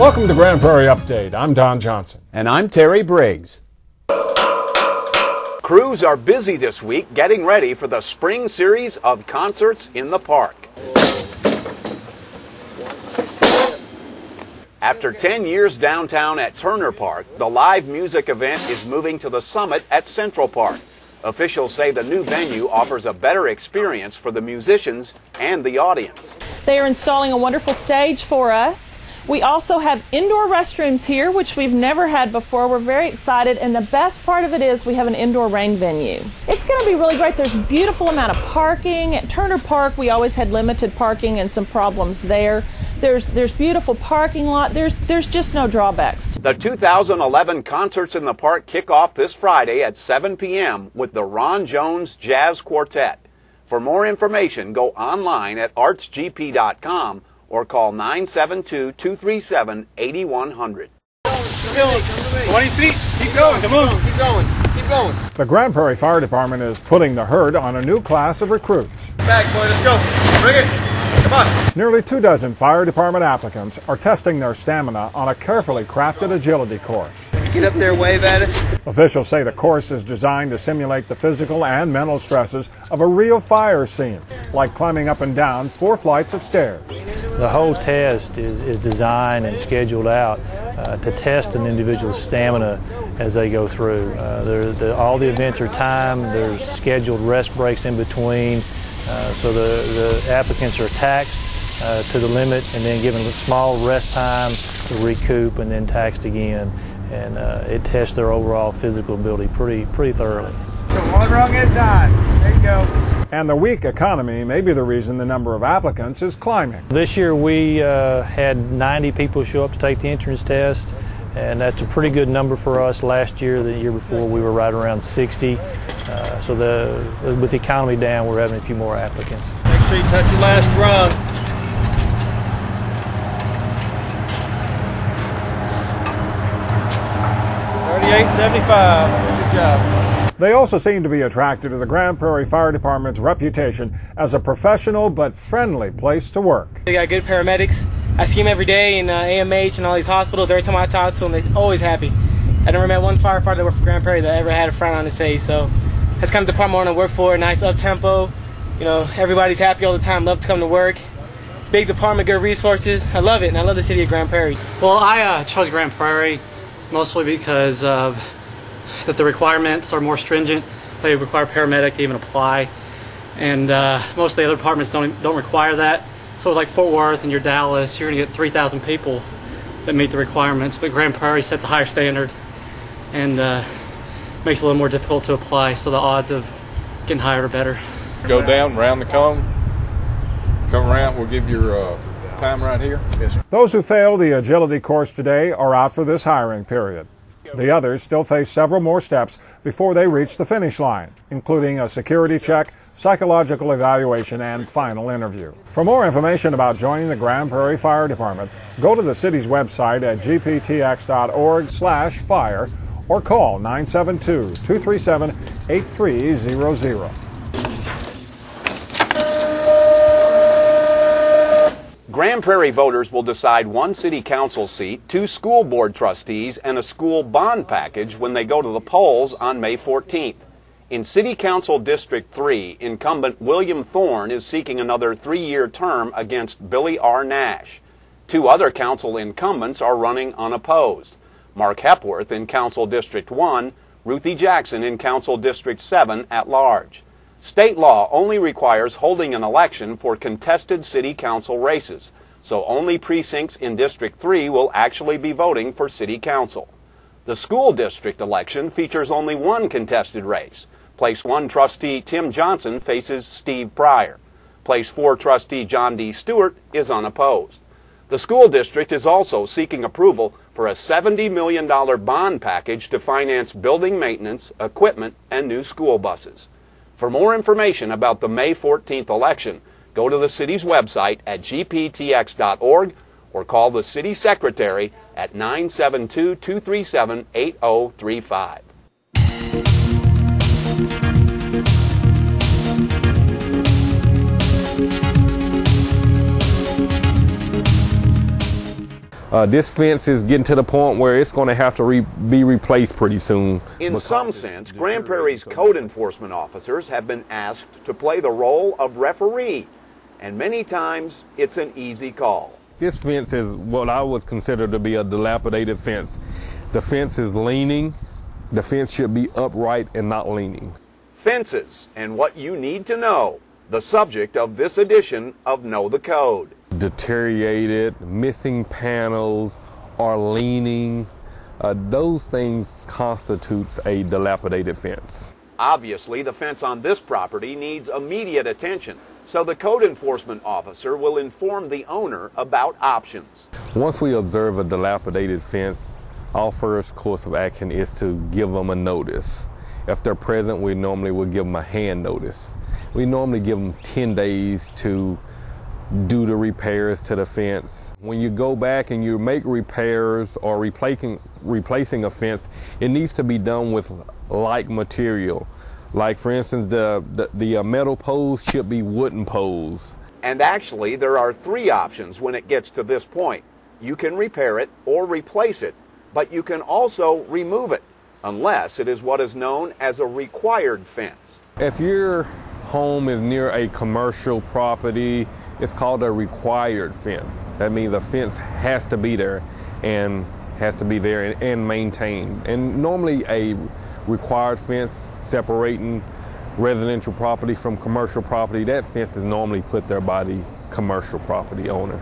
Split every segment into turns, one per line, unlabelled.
Welcome to Grand Prairie Update. I'm Don Johnson.
And I'm Terry Briggs.
Crews are busy this week getting ready for the spring series of concerts in the park. After 10 years downtown at Turner Park, the live music event is moving to the Summit at Central Park. Officials say the new venue offers a better experience for the musicians and the audience.
They are installing a wonderful stage for us. We also have indoor restrooms here, which we've never had before. We're very excited, and the best part of it is we have an indoor rain venue. It's going to be really great. There's a beautiful amount of parking. At Turner Park, we always had limited parking and some problems there. There's beautiful parking lot. There's just no drawbacks.
The 2011 Concerts in the Park kick off this Friday at 7 p.m. with the Ron Jones Jazz Quartet. For more information, go online at artsgp.com or call 972-237-8100.
20 feet. Keep going. Come on. Keep going. Keep going.
The Grand Prairie Fire Department is putting the herd on a new class of recruits.
Back, boy. Let's go. Bring it. Come on.
Nearly 24 fire department applicants are testing their stamina on a carefully crafted agility course.
Get up there, wave at us.
Officials say the course is designed to simulate the physical and mental stresses of a real fire scene, like climbing up and down 4 flights of stairs.
The whole test is designed and scheduled out to test an individual's stamina as they go through. All the events are timed. There's scheduled rest breaks in between. So the applicants are taxed to the limit and then given a small rest time to recoup and then taxed again. And it tests their overall physical ability pretty thoroughly.
One rung at a time. There you go.
And the weak economy may be the reason the number of applicants is climbing.
This year we had 90 people show up to take the entrance test, and that's a pretty good number for us. Last year, the year before, we were right around 60. So with the economy down, we're having a few more applicants.
Make sure you touch your last rung. 38.75. Good job.
They also seem to be attracted to the Grand Prairie Fire Department's reputation as a professional but friendly place to work.
They got good paramedics. I see them every day in AMH and all these hospitals. Every time I talk to them, they're always happy. I never met one firefighter that worked for Grand Prairie that ever had a frown on his face. So that's kind of the department I want to work for. Nice up-tempo. You know, everybody's happy all the time. Love to come to work. Big department, good resources. I love it, and I love the city of Grand Prairie.
Well, I chose Grand Prairie mostly because of that the requirements are more stringent. They require paramedic to even apply, and most of the other departments don't require that. So like Fort Worth and your Dallas, you're going to get 3,000 people that meet the requirements, but Grand Prairie sets a higher standard and makes it a little more difficult to apply, so the odds of getting hired are better.
Go down, round the cone, come around, we'll give your time right here. Yes, sir.
Those who fail the agility course today are out for this hiring period. The others still face several more steps before they reach the finish line, including a security check, psychological evaluation, and final interview. For more information about joining the Grand Prairie Fire Department, go to the city's website at gptx.org/fire or call 972-237-8300.
Grand Prairie voters will decide 1 city council seat, 2 school board trustees, and a school bond package when they go to the polls on May 14th. In City Council District 3, incumbent William Thorne is seeking another 3-year term against Billy R. Nash. 2 other council incumbents are running unopposed. Mark Hepworth in Council District 1, Ruthie Jackson in Council District 7 at large. State law only requires holding an election for contested city council races, so only precincts in District 3 will actually be voting for city council. The school district election features only 1 contested race. Place 1 trustee Tim Johnson faces Steve Pryor. Place 4 trustee John D. Stewart is unopposed. The school district is also seeking approval for a $70 million bond package to finance building maintenance, equipment, and new school buses. For more information about the May 14th election, go to the city's website at gptx.org or call the city secretary at 972-237-8035.
This fence is getting to the point where it's going to have to be replaced pretty soon.
In some sense, Grand Prairie's code enforcement officers have been asked to play the role of referee, and many times it's an easy call.
This fence is what I would consider to be a dilapidated fence. The fence is leaning. The fence should be upright and not leaning.
Fences and what you need to know, the subject of this edition of Know the Code.
Deteriorated, missing panels, or leaning, those things constitutes a dilapidated fence.
Obviously, the fence on this property needs immediate attention, so the code enforcement officer will inform the owner about options.
Once we observe a dilapidated fence, our first course of action is to give them a notice. If they're present, we normally will give them a hand notice. We normally give them 10 days to do the repairs to the fence. When you go back and you make repairs or replacing a fence, it needs to be done with like material. Like, for instance, the metal poles should be wooden poles.
And actually, there are 3 options when it gets to this point. You can repair it or replace it, but you can also remove it, unless it is what is known as a required fence.
If your home is near a commercial property, it's called a required fence. That means the fence has to be there and maintained. And normally a required fence separating residential property from commercial property, that fence is normally put there by the commercial property owner.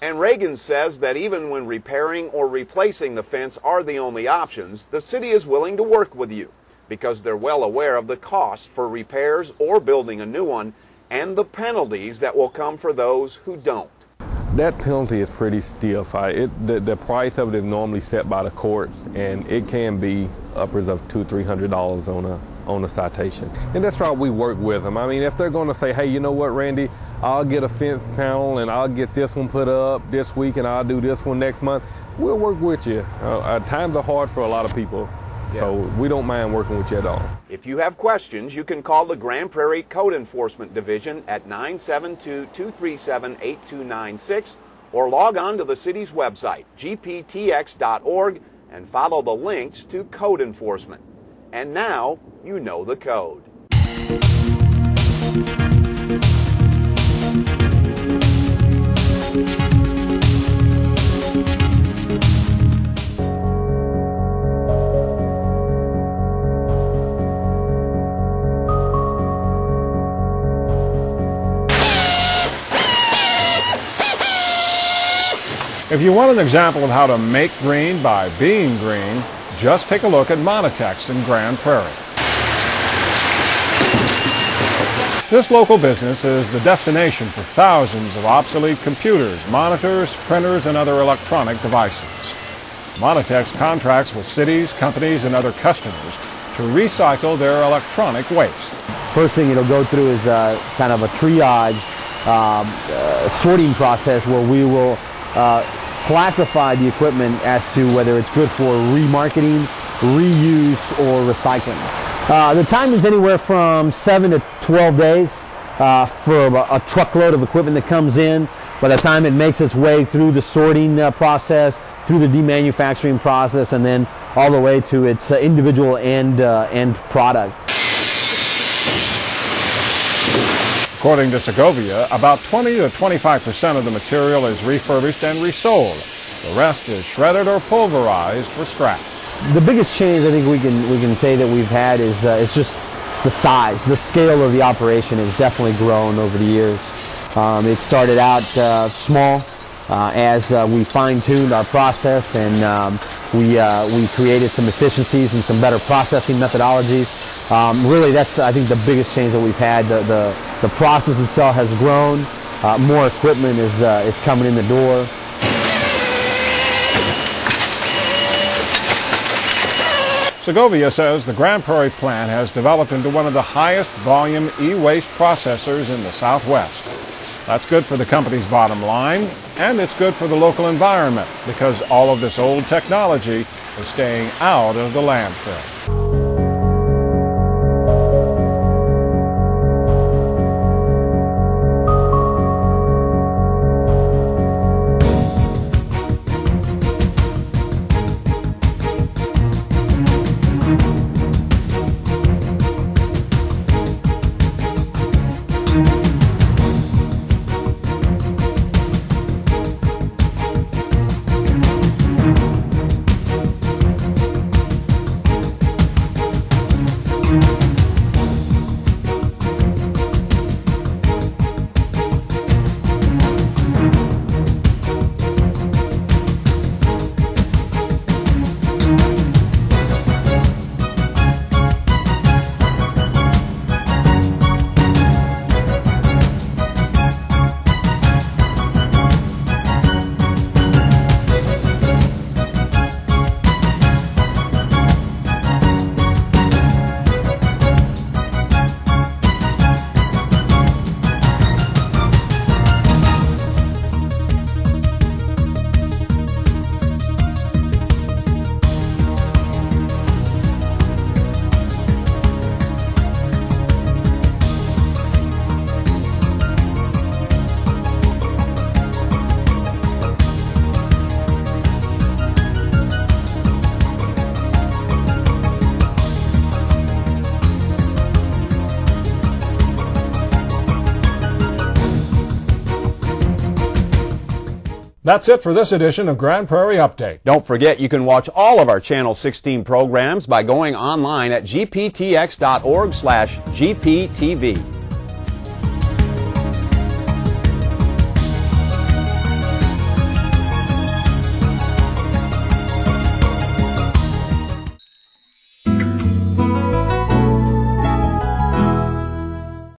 And Reagan says that even when repairing or replacing the fence are the only options, the city is willing to work with you because they're well aware of the cost for repairs or building a new one and the penalties that will come for those who don't.
That penalty is pretty stiff. The price of it is normally set by the courts, and it can be upwards of $200-300 on a citation. And that's why we work with them. I mean, if they're going to say, hey, you know what, Randy, I'll get a fence panel and I'll get this one put up this week and I'll do this one next month, we'll work with you. Times are hard for a lot of people. Yeah. So we don't mind working with you at all.
If you have questions, you can call the Grand Prairie Code Enforcement Division at 972-237-8296 or log on to the city's website, gptx.org, and follow the links to code enforcement. And now you know the code.
If you want an example of how to make green by being green, just take a look at Monotex in Grand Prairie. This local business is the destination for thousands of obsolete computers, monitors, printers, and other electronic devices. Monotex contracts with cities, companies, and other customers to recycle their electronic waste.
First thing it'll go through is kind of a triage sorting process where we will classify the equipment as to whether it's good for remarketing, reuse, or recycling. The time is anywhere from 7 to 12 days for a truckload of equipment that comes in. By the time it makes its way through the sorting process, through the demanufacturing process, and then all the way to its individual end product.
According to Segovia, about 20 to 25% of the material is refurbished and resold. The rest is shredded or pulverized for scrap.
The biggest change I think we can say that we've had is just the size. The scale of the operation has definitely grown over the years. It started out small as we fine-tuned our process, and we created some efficiencies and some better processing methodologies. Really, that's I think the biggest change that we've had. The process itself has grown. More equipment is coming in the door.
Segovia says the Grand Prairie plant has developed into one of the highest volume e-waste processors in the Southwest. That's good for the company's bottom line, and it's good for the local environment because all of this old technology is staying out of the landfill. That's it for this edition of Grand Prairie Update.
Don't forget you can watch all of our Channel 16 programs by going online at gptx.org/GPTV.